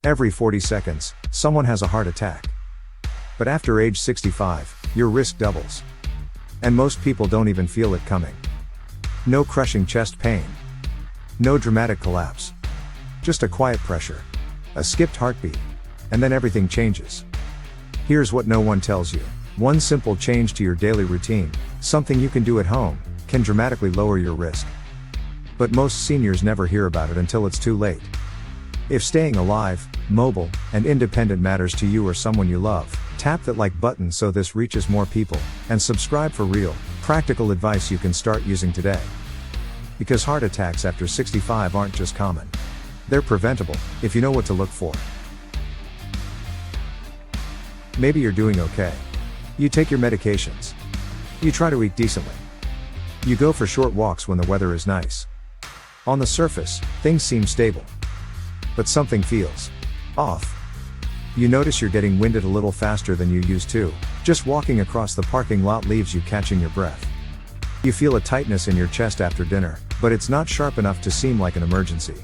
Every 40 seconds, someone has a heart attack. But after age 65, your risk doubles. And most people don't even feel it coming. No crushing chest pain. No dramatic collapse. Just a quiet pressure. A skipped heartbeat. And then everything changes. Here's what no one tells you. One simple change to your daily routine, something you can do at home, can dramatically lower your risk. But most seniors never hear about it until it's too late. If staying alive, mobile, and independent matters to you or someone you love, tap that like button so this reaches more people, and subscribe for real, practical advice you can start using today. Because heart attacks after 65 aren't just common. They're preventable, if you know what to look for. Maybe you're doing okay. You take your medications. You try to eat decently. You go for short walks when the weather is nice. On the surface, things seem stable. But something feels off. You notice you're getting winded a little faster than you used to. Just walking across the parking lot leaves you catching your breath. You feel a tightness in your chest after dinner, but it's not sharp enough to seem like an emergency.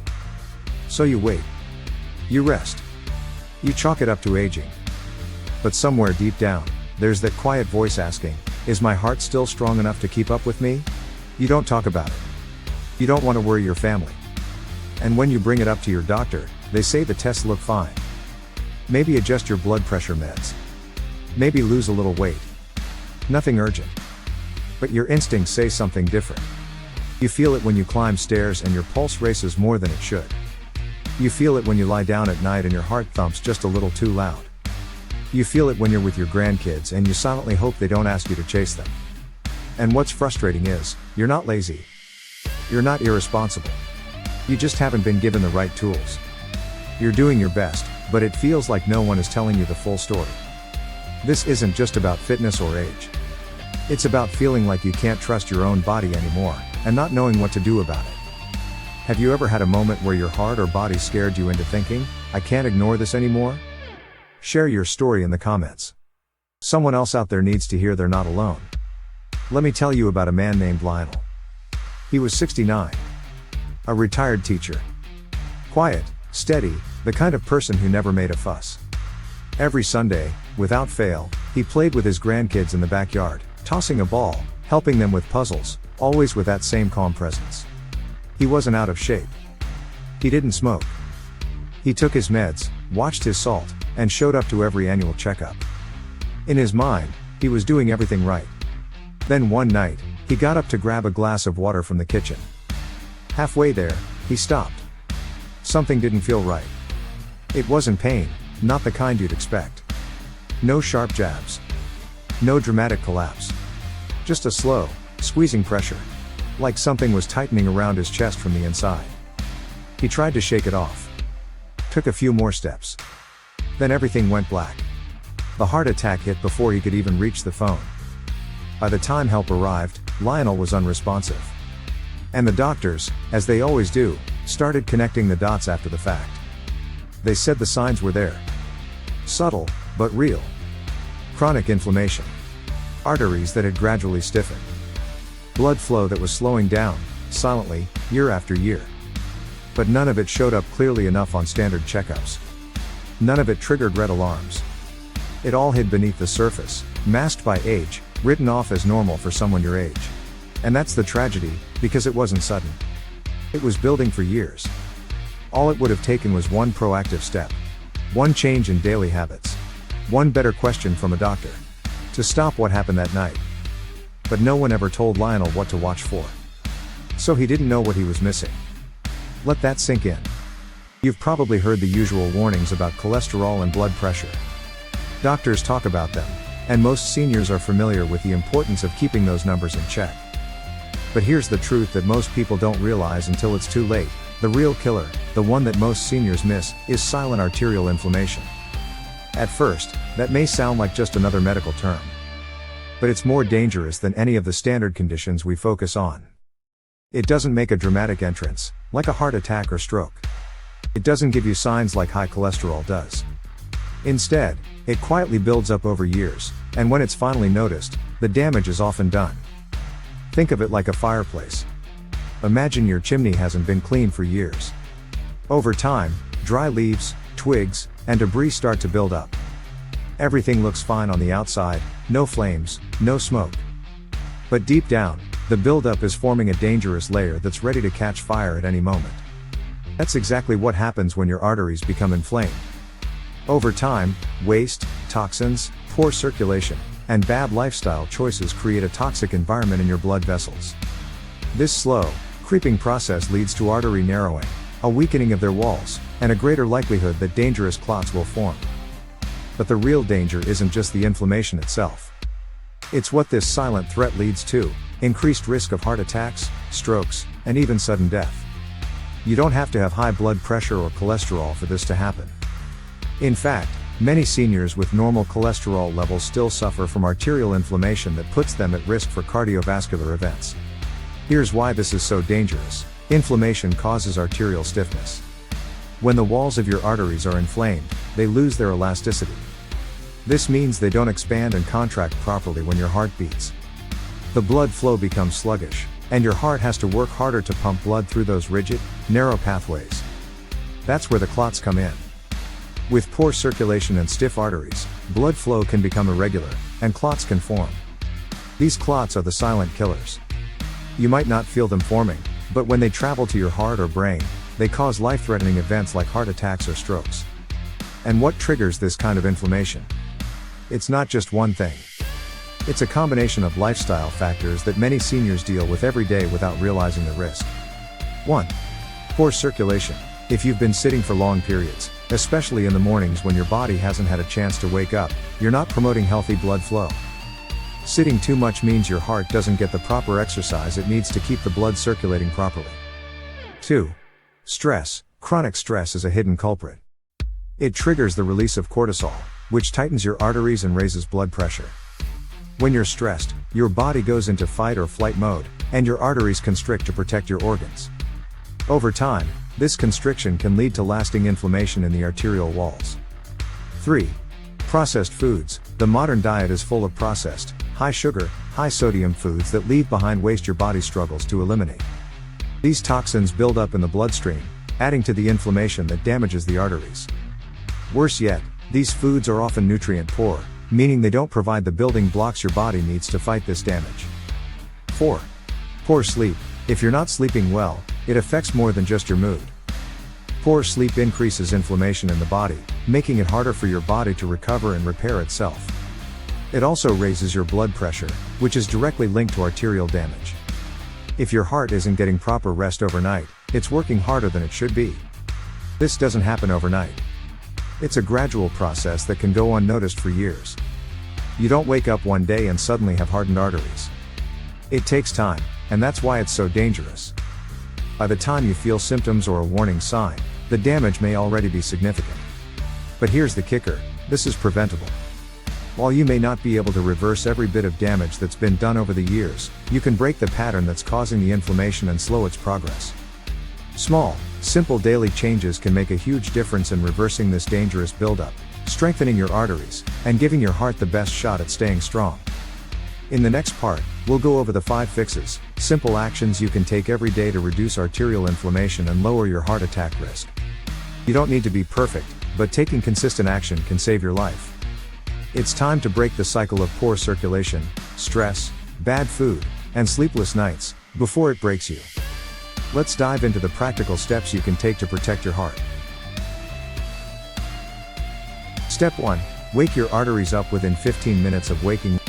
So you wait. You rest. You chalk it up to aging. But somewhere deep down, there's that quiet voice asking, is my heart still strong enough to keep up with me? You don't talk about it. You don't want to worry your family. And when you bring it up to your doctor, they say the tests look fine. Maybe adjust your blood pressure meds. Maybe lose a little weight. Nothing urgent. But your instincts say something different. You feel it when you climb stairs and your pulse races more than it should. You feel it when you lie down at night and your heart thumps just a little too loud. You feel it when you're with your grandkids and you silently hope they don't ask you to chase them. And what's frustrating is, you're not lazy. You're not irresponsible. You just haven't been given the right tools. You're doing your best, but it feels like no one is telling you the full story. This isn't just about fitness or age. It's about feeling like you can't trust your own body anymore, and not knowing what to do about it. Have you ever had a moment where your heart or body scared you into thinking, I can't ignore this anymore? Share your story in the comments. Someone else out there needs to hear they're not alone. Let me tell you about a man named Lionel. He was 69. A retired teacher. Quiet, steady, the kind of person who never made a fuss. Every Sunday, without fail, he played with his grandkids in the backyard, tossing a ball, helping them with puzzles, always with that same calm presence. He wasn't out of shape. He didn't smoke. He took his meds, watched his salt, and showed up to every annual checkup. In his mind, he was doing everything right. Then one night, he got up to grab a glass of water from the kitchen. Halfway there, he stopped. Something didn't feel right. It wasn't pain, not the kind you'd expect. No sharp jabs. No dramatic collapse. Just a slow, squeezing pressure. Like something was tightening around his chest from the inside. He tried to shake it off. Took a few more steps. Then everything went black. The heart attack hit before he could even reach the phone. By the time help arrived, Lionel was unresponsive. And the doctors, as they always do, started connecting the dots after the fact. They said the signs were there. Subtle, but real. Chronic inflammation. Arteries that had gradually stiffened. Blood flow that was slowing down, silently, year after year. But none of it showed up clearly enough on standard checkups. None of it triggered red alarms. It all hid beneath the surface, masked by age, written off as normal for someone your age. And that's the tragedy, because it wasn't sudden. It was building for years. All it would have taken was one proactive step. One change in daily habits. One better question from a doctor. To stop what happened that night. But no one ever told Lionel what to watch for. So he didn't know what he was missing. Let that sink in. You've probably heard the usual warnings about cholesterol and blood pressure. Doctors talk about them, and most seniors are familiar with the importance of keeping those numbers in check. But here's the truth that most people don't realize until it's too late. The real killer, the one that most seniors miss, is silent arterial inflammation. At first, that may sound like just another medical term. But it's more dangerous than any of the standard conditions we focus on. It doesn't make a dramatic entrance, like a heart attack or stroke. It doesn't give you signs like high cholesterol does. Instead, it quietly builds up over years, and when it's finally noticed, the damage is often done. Think of it like a fireplace. Imagine your chimney hasn't been cleaned for years. Over time, dry leaves, twigs, and debris start to build up. Everything looks fine on the outside, no flames, no smoke. But deep down, the buildup is forming a dangerous layer that's ready to catch fire at any moment. That's exactly what happens when your arteries become inflamed. Over time, waste, toxins, poor circulation, and bad lifestyle choices create a toxic environment in your blood vessels. This slow, creeping process leads to artery narrowing, a weakening of their walls, and a greater likelihood that dangerous clots will form. But the real danger isn't just the inflammation itself. It's what this silent threat leads to: increased risk of heart attacks, strokes, and even sudden death. You don't have to have high blood pressure or cholesterol for this to happen. In fact, many seniors with normal cholesterol levels still suffer from arterial inflammation that puts them at risk for cardiovascular events. Here's why this is so dangerous. Inflammation causes arterial stiffness. When the walls of your arteries are inflamed, they lose their elasticity. This means they don't expand and contract properly when your heart beats. The blood flow becomes sluggish, and your heart has to work harder to pump blood through those rigid, narrow pathways. That's where the clots come in. With poor circulation and stiff arteries, blood flow can become irregular, and clots can form. These clots are the silent killers. You might not feel them forming, but when they travel to your heart or brain, they cause life-threatening events like heart attacks or strokes. And what triggers this kind of inflammation? It's not just one thing. It's a combination of lifestyle factors that many seniors deal with every day without realizing the risk. 1. Poor circulation. If you've been sitting for long periods, especially in the mornings when your body hasn't had a chance to wake up, you're not promoting healthy blood flow. Sitting too much means your heart doesn't get the proper exercise it needs to keep the blood circulating properly. 2. Stress. Chronic stress is a hidden culprit. It triggers the release of cortisol, which tightens your arteries and raises blood pressure. When you're stressed, your body goes into fight or flight mode, and your arteries constrict to protect your organs. Over time, this constriction can lead to lasting inflammation in the arterial walls. 3. Processed foods. The modern diet is full of processed, high sugar, high sodium foods that leave behind waste your body struggles to eliminate. These toxins build up in the bloodstream, adding to the inflammation that damages the arteries. Worse yet, these foods are often nutrient poor, meaning they don't provide the building blocks your body needs to fight this damage. 4. Poor sleep. If you're not sleeping well, it affects more than just your mood. Poor sleep increases inflammation in the body, making it harder for your body to recover and repair itself. It also raises your blood pressure, which is directly linked to arterial damage. If your heart isn't getting proper rest overnight, it's working harder than it should be. This doesn't happen overnight. It's a gradual process that can go unnoticed for years. You don't wake up one day and suddenly have hardened arteries. It takes time, and that's why it's so dangerous. By the time you feel symptoms or a warning sign, the damage may already be significant. But here's the kicker: this is preventable. While you may not be able to reverse every bit of damage that's been done over the years, you can break the pattern that's causing the inflammation and slow its progress. Small, simple daily changes can make a huge difference in reversing this dangerous buildup, strengthening your arteries, and giving your heart the best shot at staying strong. In the next part, we'll go over the 5 fixes, simple actions you can take every day to reduce arterial inflammation and lower your heart attack risk. You don't need to be perfect, but taking consistent action can save your life. It's time to break the cycle of poor circulation, stress, bad food, and sleepless nights, before it breaks you. Let's dive into the practical steps you can take to protect your heart. Step 1. Wake your arteries up within 15 minutes of waking.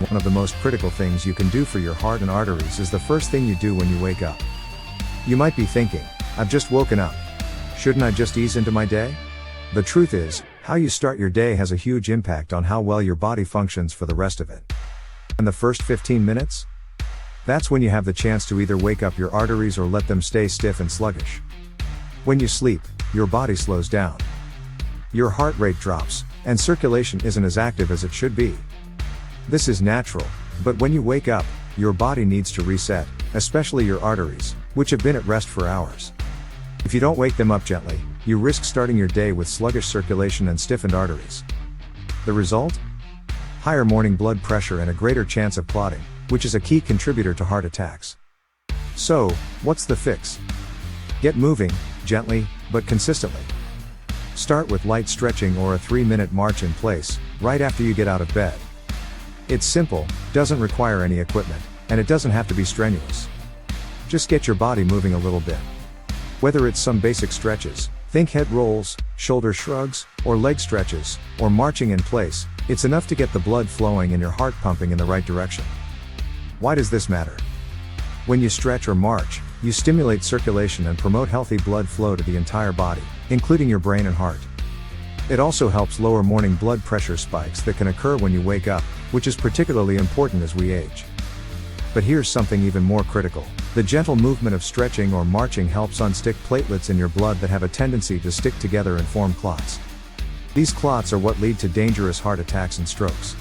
One of the most critical things you can do for your heart and arteries is the first thing you do when you wake up. You might be thinking, I've just woken up. Shouldn't I just ease into my day? The truth is, how you start your day has a huge impact on how well your body functions for the rest of it. And the first 15 minutes? That's when you have the chance to either wake up your arteries or let them stay stiff and sluggish. When you sleep, your body slows down. Your heart rate drops, and circulation isn't as active as it should be. This is natural, but when you wake up, your body needs to reset, especially your arteries, which have been at rest for hours. If you don't wake them up gently, you risk starting your day with sluggish circulation and stiffened arteries. The result? Higher morning blood pressure and a greater chance of clotting, which is a key contributor to heart attacks. So, what's the fix? Get moving, gently, but consistently. Start with light stretching or a 3-minute march in place, right after you get out of bed. It's simple, doesn't require any equipment, and it doesn't have to be strenuous. Just get your body moving a little bit. Whether it's some basic stretches, think head rolls, shoulder shrugs, or leg stretches, or marching in place, it's enough to get the blood flowing and your heart pumping in the right direction. Why does this matter? When you stretch or march, you stimulate circulation and promote healthy blood flow to the entire body, including your brain and heart. It also helps lower morning blood pressure spikes that can occur when you wake up, which is particularly important as we age. But here's something even more critical. The gentle movement of stretching or marching helps unstick platelets in your blood that have a tendency to stick together and form clots. These clots are what lead to dangerous heart attacks and strokes.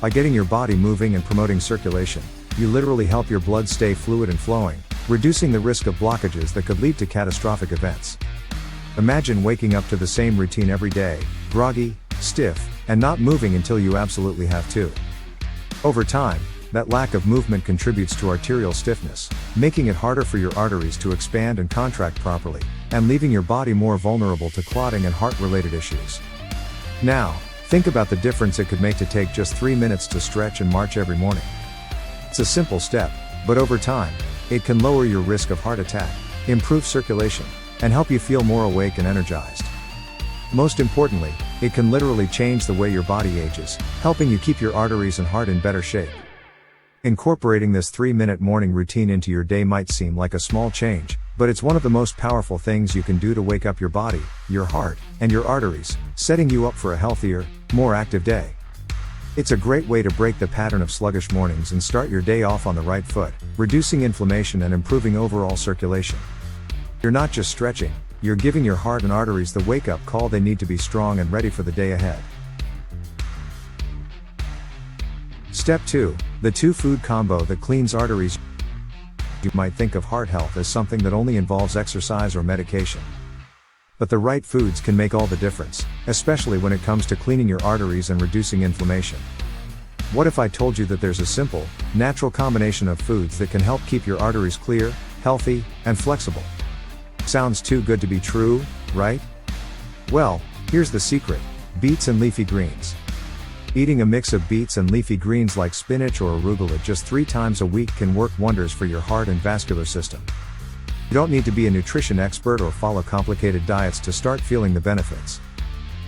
By getting your body moving and promoting circulation, you literally help your blood stay fluid and flowing, reducing the risk of blockages that could lead to catastrophic events. Imagine waking up to the same routine every day, groggy, stiff, and not moving until you absolutely have to. Over time, that lack of movement contributes to arterial stiffness, making it harder for your arteries to expand and contract properly, and leaving your body more vulnerable to clotting and heart-related issues. Now, think about the difference it could make to take just 3 minutes to stretch and march every morning. It's a simple step, but over time, it can lower your risk of heart attack, improve circulation, and help you feel more awake and energized. Most importantly, it can literally change the way your body ages, helping you keep your arteries and heart in better shape. Incorporating this 3-minute morning routine into your day might seem like a small change, but it's one of the most powerful things you can do to wake up your body, your heart, and your arteries, setting you up for a healthier, more active day. It's a great way to break the pattern of sluggish mornings and start your day off on the right foot, reducing inflammation and improving overall circulation. You're not just stretching, you're giving your heart and arteries the wake-up call they need to be strong and ready for the day ahead. Step 2, the 2-food combo that cleans arteries. You might think of heart health as something that only involves exercise or medication. But the right foods can make all the difference, especially when it comes to cleaning your arteries and reducing inflammation. What if I told you that there's a simple, natural combination of foods that can help keep your arteries clear, healthy, and flexible? Sounds too good to be true, right? Well, here's the secret: beets and leafy greens. Eating a mix of beets and leafy greens like spinach or arugula just 3 times a week can work wonders for your heart and vascular system. You don't need to be a nutrition expert or follow complicated diets to start feeling the benefits.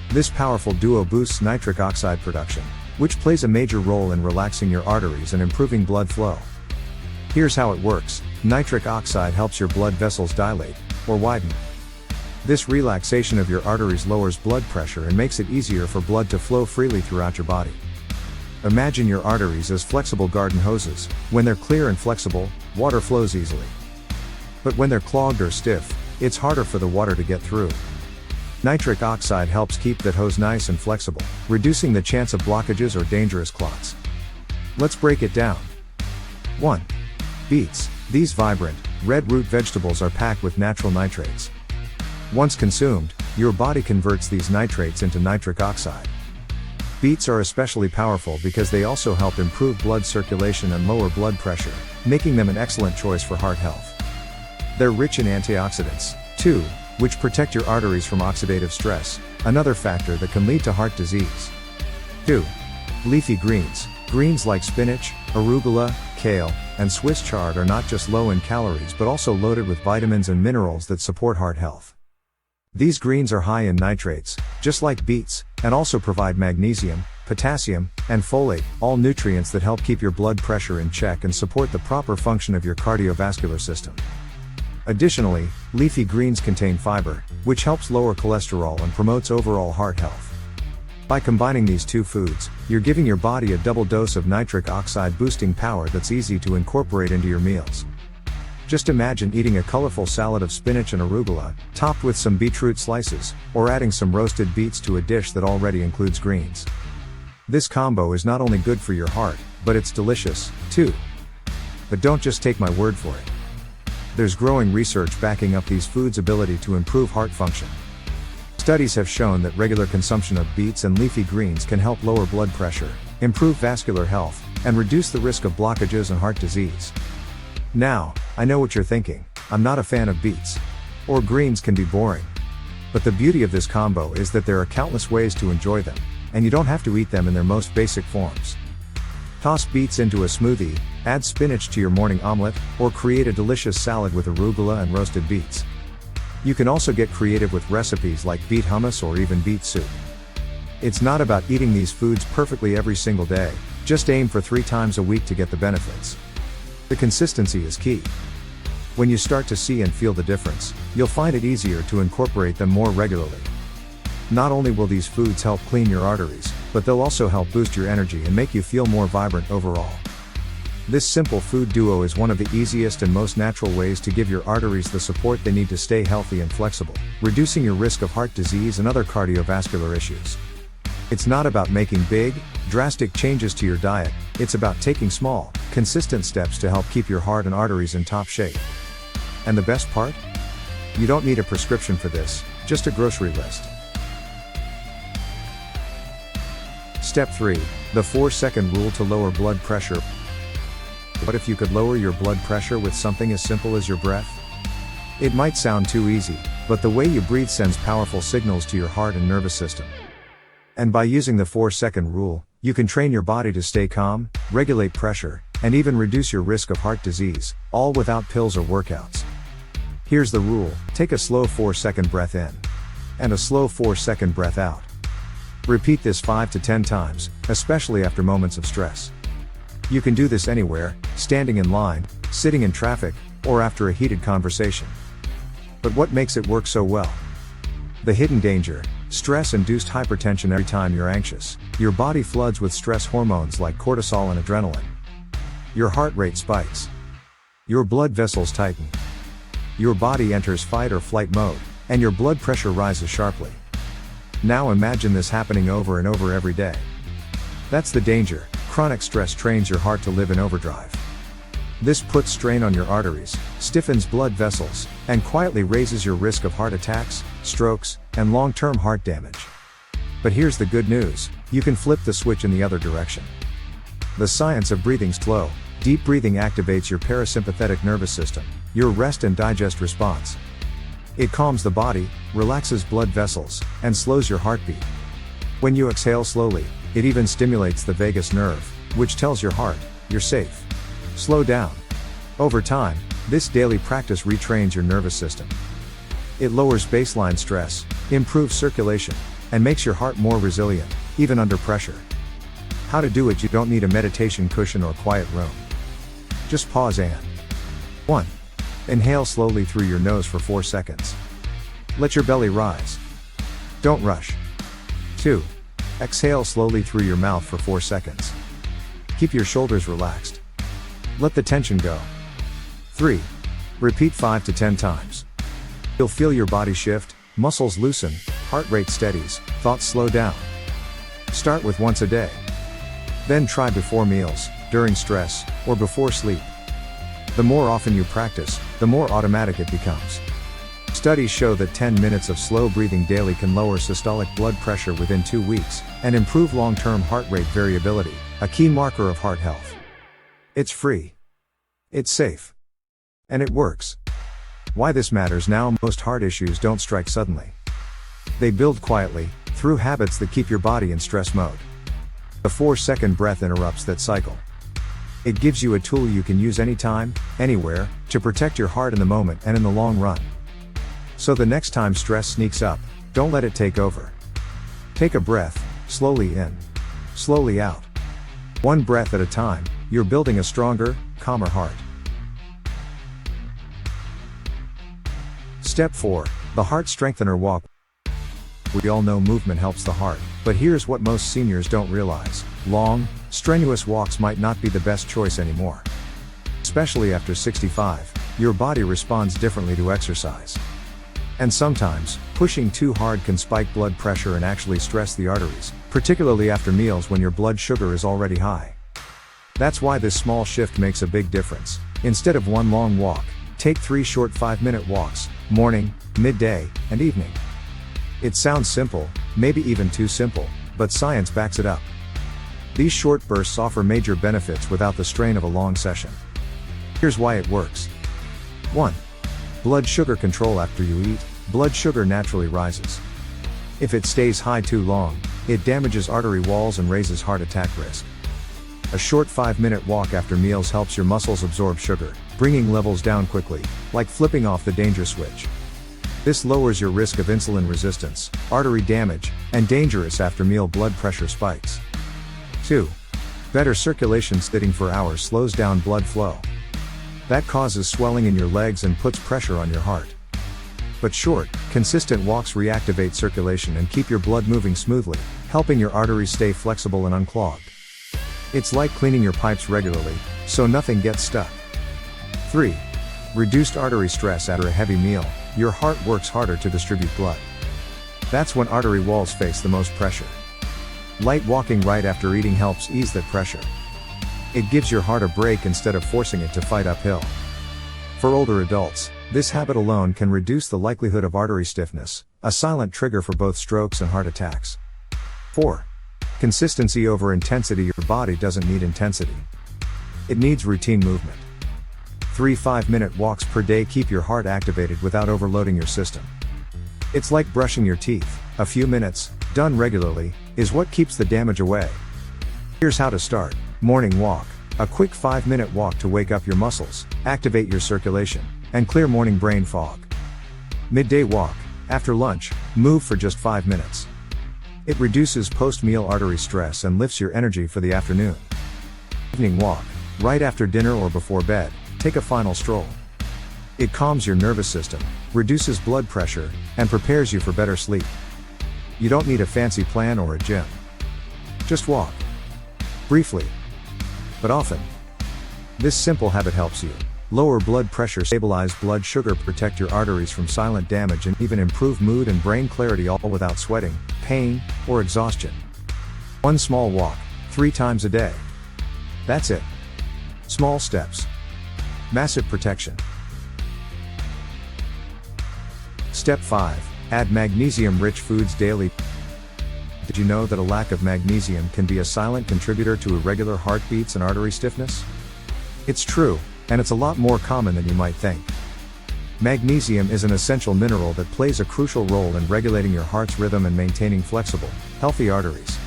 This powerful duo boosts nitric oxide production, which plays a major role in relaxing your arteries and improving blood flow. Here's how it works. Nitric oxide helps your blood vessels dilate, or widen. This relaxation of your arteries lowers blood pressure and makes it easier for blood to flow freely throughout your body. Imagine your arteries as flexible garden hoses. When they're clear and flexible, water flows easily. But when they're clogged or stiff, it's harder for the water to get through. Nitric oxide helps keep that hose nice and flexible, reducing the chance of blockages or dangerous clots. Let's break it down. 1. Beets. These vibrant, red root vegetables are packed with natural nitrates. Once consumed, your body converts these nitrates into nitric oxide. Beets are especially powerful because they also help improve blood circulation and lower blood pressure, making them an excellent choice for heart health. They're rich in antioxidants, too, which protect your arteries from oxidative stress, another factor that can lead to heart disease. 2. Leafy greens. Greens like spinach, arugula, kale, and Swiss chard are not just low in calories but also loaded with vitamins and minerals that support heart health. These greens are high in nitrates, just like beets, and also provide magnesium, potassium, and folate, all nutrients that help keep your blood pressure in check and support the proper function of your cardiovascular system. Additionally, leafy greens contain fiber, which helps lower cholesterol and promotes overall heart health. By combining these 2 foods, you're giving your body a double dose of nitric oxide boosting power that's easy to incorporate into your meals. Just imagine eating a colorful salad of spinach and arugula, topped with some beetroot slices, or adding some roasted beets to a dish that already includes greens. This combo is not only good for your heart, but it's delicious, too. But don't just take my word for it. There's growing research backing up these foods' ability to improve heart function. Studies have shown that regular consumption of beets and leafy greens can help lower blood pressure, improve vascular health, and reduce the risk of blockages and heart disease. Now, I know what you're thinking: I'm not a fan of beets. Or greens can be boring. But the beauty of this combo is that there are countless ways to enjoy them, and you don't have to eat them in their most basic forms. Toss beets into a smoothie, add spinach to your morning omelet, or create a delicious salad with arugula and roasted beets. You can also get creative with recipes like beet hummus or even beet soup. It's not about eating these foods perfectly every single day, just aim for 3 times a week to get the benefits. The consistency is key. When you start to see and feel the difference, you'll find it easier to incorporate them more regularly. Not only will these foods help clean your arteries, but they'll also help boost your energy and make you feel more vibrant overall. This simple food duo is one of the easiest and most natural ways to give your arteries the support they need to stay healthy and flexible, reducing your risk of heart disease and other cardiovascular issues. It's not about making big, drastic changes to your diet, it's about taking small, consistent steps to help keep your heart and arteries in top shape. And the best part? You don't need a prescription for this, just a grocery list. Step 3. The 4-second rule to lower blood pressure. What if you could lower your blood pressure with something as simple as your breath? It might sound too easy, but the way you breathe sends powerful signals to your heart and nervous system. And by using the 4-second rule, you can train your body to stay calm, regulate pressure, and even reduce your risk of heart disease, all without pills or workouts. Here's the rule: take a slow 4-second breath in, and a slow 4-second breath out. Repeat this 5 to 10 times, especially after moments of stress. You can do this anywhere, standing in line, sitting in traffic, or after a heated conversation. But what makes it work so well? The hidden danger: stress-induced hypertension. Every time you're anxious, your body floods with stress hormones like cortisol and adrenaline. Your heart rate spikes. Your blood vessels tighten. Your body enters fight or flight mode, and your blood pressure rises sharply. Now imagine this happening over and over every day. That's the danger. Chronic stress trains your heart to live in overdrive. This puts strain on your arteries, stiffens blood vessels, and quietly raises your risk of heart attacks, strokes, and long-term heart damage. But here's the good news: you can flip the switch in the other direction. The science of breathing slow, deep breathing activates your parasympathetic nervous system, your rest and digest response. It calms the body, relaxes blood vessels, and slows your heartbeat. When you exhale slowly, it even stimulates the vagus nerve, which tells your heart, you're safe. Slow down. Over time, this daily practice retrains your nervous system. It lowers baseline stress, improves circulation, and makes your heart more resilient, even under pressure. How to do it: you don't need a meditation cushion or quiet room. Just pause and 1. Inhale slowly through your nose for 4 seconds. Let your belly rise. Don't rush. 2. Exhale slowly through your mouth for 4 seconds. Keep your shoulders relaxed. Let the tension go. 3. Repeat 5 to 10 times. You'll feel your body shift, muscles loosen, heart rate steadies, thoughts slow down. Start with once a day. Then try before meals, during stress, or before sleep. The more often you practice, the more automatic it becomes. Studies show that 10 minutes of slow breathing daily can lower systolic blood pressure within 2 weeks, and improve long-term heart rate variability, a key marker of heart health. It's free. It's safe. And it works. Why this matters now: most heart issues don't strike suddenly. They build quietly, through habits that keep your body in stress mode. The 4-second breath interrupts that cycle. It gives you a tool you can use anytime, anywhere, to protect your heart in the moment and in the long run. So the next time stress sneaks up, don't let it take over. Take a breath, slowly in, slowly out. One breath at a time, you're building a stronger, calmer heart. Step 4. The Heart Strengthener Walk. We all know movement helps the heart, but here's what most seniors don't realize: long, strenuous walks might not be the best choice anymore. Especially after 65, your body responds differently to exercise. And sometimes, pushing too hard can spike blood pressure and actually stress the arteries, particularly after meals when your blood sugar is already high. That's why this small shift makes a big difference. Instead of one long walk, take 3 short 5-minute walks, morning, midday, and evening. It sounds simple, maybe even too simple, but science backs it up. These short bursts offer major benefits without the strain of a long session. Here's why it works. 1. Blood sugar control. After you eat, blood sugar naturally rises. If it stays high too long, it damages artery walls and raises heart attack risk. A short 5-minute walk after meals helps your muscles absorb sugar, bringing levels down quickly, like flipping off the danger switch. This lowers your risk of insulin resistance, artery damage, and dangerous after-meal blood pressure spikes. 2. Better circulation. Sitting for hours slows down blood flow. That causes swelling in your legs and puts pressure on your heart. But short, consistent walks reactivate circulation and keep your blood moving smoothly, helping your arteries stay flexible and unclogged. It's like cleaning your pipes regularly, so nothing gets stuck. 3. Reduced artery stress. After a heavy meal, your heart works harder to distribute blood. That's when artery walls face the most pressure. Light walking right after eating helps ease that pressure. It gives your heart a break instead of forcing it to fight uphill. For older adults, this habit alone can reduce the likelihood of artery stiffness, a silent trigger for both strokes and heart attacks. 4. Consistency over intensity. Your body doesn't need intensity. It needs routine movement. 3 5-minute walks per day keep your heart activated without overloading your system. It's like brushing your teeth. A few minutes, done regularly, is what keeps the damage away. Here's how to start. Morning walk. A quick 5-minute walk to wake up your muscles, activate your circulation, and clear morning brain fog. Midday walk. After lunch, move for just 5 minutes. It reduces post-meal artery stress and lifts your energy for the afternoon. Evening walk. Right after dinner or before bed, take a final stroll. It calms your nervous system, reduces blood pressure, and prepares you for better sleep. You don't need a fancy plan or a gym. Just walk. Briefly. But often. This simple habit helps you lower blood pressure, stabilize blood sugar, protect your arteries from silent damage, and even improve mood and brain clarity, all without sweating, pain, or exhaustion. One small walk, 3 times a day. That's it. Small steps. Massive protection. Step 5. Add magnesium-rich foods daily. Did you know that a lack of magnesium can be a silent contributor to irregular heartbeats and artery stiffness? It's true, and it's a lot more common than you might think. Magnesium is an essential mineral that plays a crucial role in regulating your heart's rhythm and maintaining flexible, healthy arteries.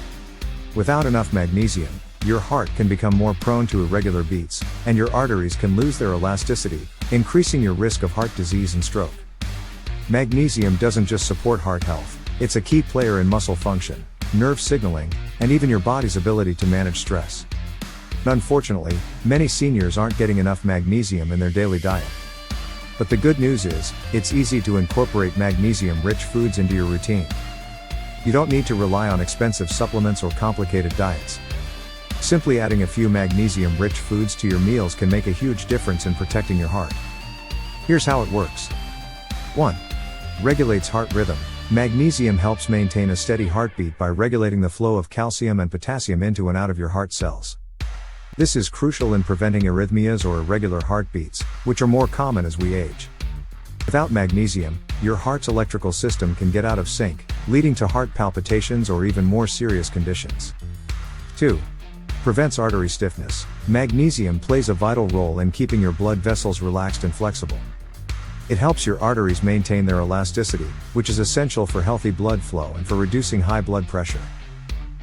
Without enough magnesium, your heart can become more prone to irregular beats, and your arteries can lose their elasticity, increasing your risk of heart disease and stroke. Magnesium doesn't just support heart health, it's a key player in muscle function, nerve signaling, and even your body's ability to manage stress. Unfortunately, many seniors aren't getting enough magnesium in their daily diet. But the good news is, it's easy to incorporate magnesium-rich foods into your routine. You don't need to rely on expensive supplements or complicated diets. Simply adding a few magnesium-rich foods to your meals can make a huge difference in protecting your heart. Here's how it works. 1. Regulates heart rhythm. Magnesium helps maintain a steady heartbeat by regulating the flow of calcium and potassium into and out of your heart cells. This is crucial in preventing arrhythmias or irregular heartbeats, which are more common as we age. Without magnesium, your heart's electrical system can get out of sync, leading to heart palpitations or even more serious conditions. 2. Prevents artery stiffness. Magnesium plays a vital role in keeping your blood vessels relaxed and flexible. It helps your arteries maintain their elasticity, which is essential for healthy blood flow and for reducing high blood pressure.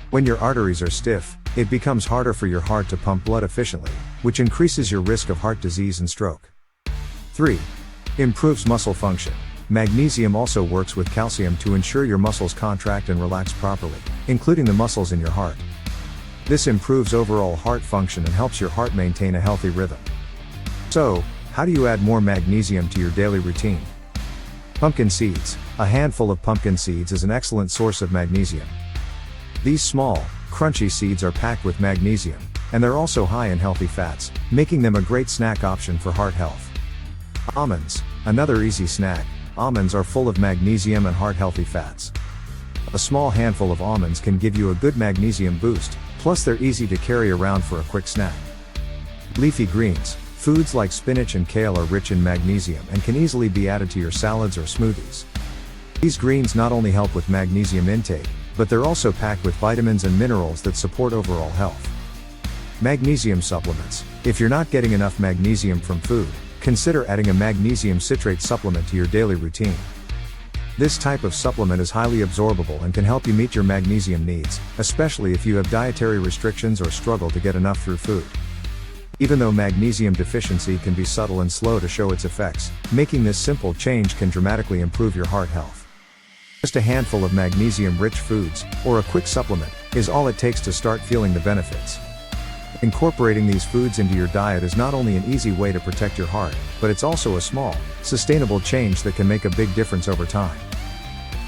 When your arteries are stiff, it becomes harder for your heart to pump blood efficiently, which increases your risk of heart disease and stroke. 3. Improves muscle function. Magnesium also works with calcium to ensure your muscles contract and relax properly, including the muscles in your heart. This improves overall heart function and helps your heart maintain a healthy rhythm. So, how do you add more magnesium to your daily routine? Pumpkin seeds. A handful of pumpkin seeds is an excellent source of magnesium. These small, crunchy seeds are packed with magnesium, and they're also high in healthy fats, making them a great snack option for heart health. Almonds. Another easy snack. Almonds are full of magnesium and heart-healthy fats. A small handful of almonds can give you a good magnesium boost, plus they're easy to carry around for a quick snack. Leafy greens. Foods like spinach and kale are rich in magnesium and can easily be added to your salads or smoothies. These greens not only help with magnesium intake, but they're also packed with vitamins and minerals that support overall health. Magnesium supplements. If you're not getting enough magnesium from food, consider adding a magnesium citrate supplement to your daily routine. This type of supplement is highly absorbable and can help you meet your magnesium needs, especially if you have dietary restrictions or struggle to get enough through food. Even though magnesium deficiency can be subtle and slow to show its effects, making this simple change can dramatically improve your heart health. Just a handful of magnesium-rich foods, or a quick supplement, is all it takes to start feeling the benefits. Incorporating these foods into your diet is not only an easy way to protect your heart, but it's also a small, sustainable change that can make a big difference over time.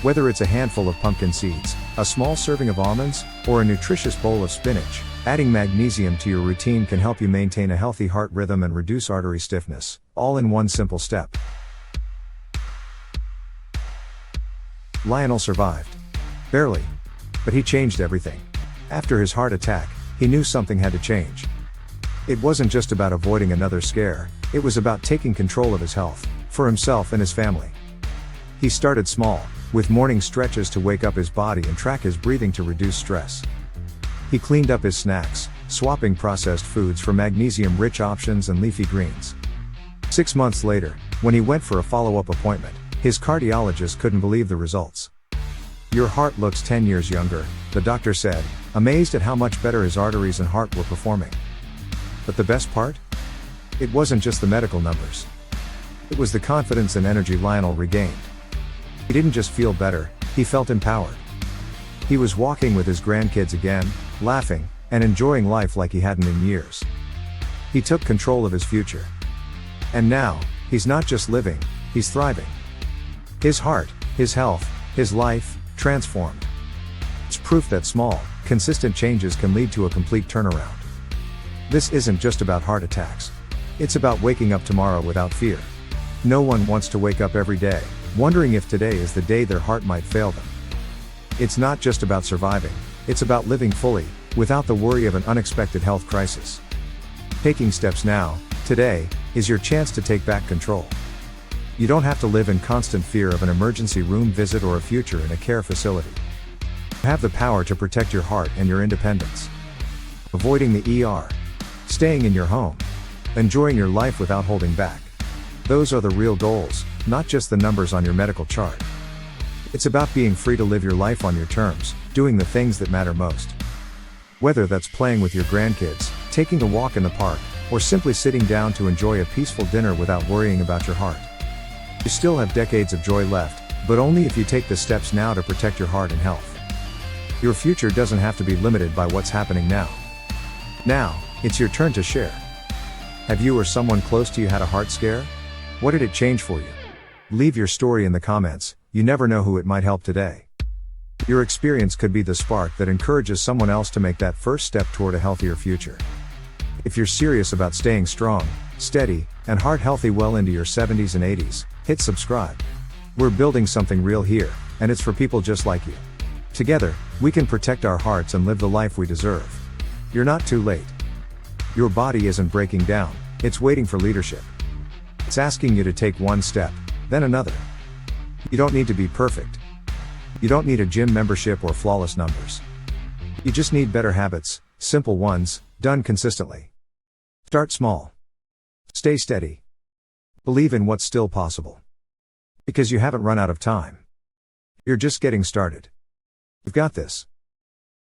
Whether it's a handful of pumpkin seeds, a small serving of almonds, or a nutritious bowl of spinach, adding magnesium to your routine can help you maintain a healthy heart rhythm and reduce artery stiffness, all in one simple step. Lionel survived. Barely. But he changed everything. After his heart attack, he knew something had to change. It wasn't just about avoiding another scare, it was about taking control of his health, for himself and his family. He started small, with morning stretches to wake up his body and track his breathing to reduce stress. He cleaned up his snacks, swapping processed foods for magnesium-rich options and leafy greens. 6 months later, when he went for a follow-up appointment, his cardiologist couldn't believe the results. "Your heart looks 10 years younger," the doctor said, amazed at how much better his arteries and heart were performing. But the best part? It wasn't just the medical numbers. It was the confidence and energy Lionel regained. He didn't just feel better, he felt empowered. He was walking with his grandkids again, laughing, and enjoying life like he hadn't in years. He took control of his future. And now, he's not just living, he's thriving. His heart, his health, his life, transformed. It's proof that small, consistent changes can lead to a complete turnaround. This isn't just about heart attacks. It's about waking up tomorrow without fear. No one wants to wake up every day, wondering if today is the day their heart might fail them. It's not just about surviving, it's about living fully, without the worry of an unexpected health crisis. Taking steps now, today, is your chance to take back control. You don't have to live in constant fear of an emergency room visit or a future in a care facility. You have the power to protect your heart and your independence. Avoiding the ER. Staying in your home. Enjoying your life without holding back. Those are the real goals, not just the numbers on your medical chart. It's about being free to live your life on your terms, doing the things that matter most. Whether that's playing with your grandkids, taking a walk in the park, or simply sitting down to enjoy a peaceful dinner without worrying about your heart. You still have decades of joy left, but only if you take the steps now to protect your heart and health. Your future doesn't have to be limited by what's happening now. Now, it's your turn to share. Have you or someone close to you had a heart scare? What did it change for you? Leave your story in the comments, you never know who it might help today. Your experience could be the spark that encourages someone else to make that first step toward a healthier future. If you're serious about staying strong, steady, and heart healthy well into your 70s and 80s, hit subscribe. We're building something real here, and it's for people just like you. Together, we can protect our hearts and live the life we deserve. You're not too late. Your body isn't breaking down, it's waiting for leadership. It's asking you to take one step, then another. You don't need to be perfect. You don't need a gym membership or flawless numbers. You just need better habits, simple ones, done consistently. Start small. Stay steady. Believe in what's still possible. Because you haven't run out of time. You're just getting started. You've got this.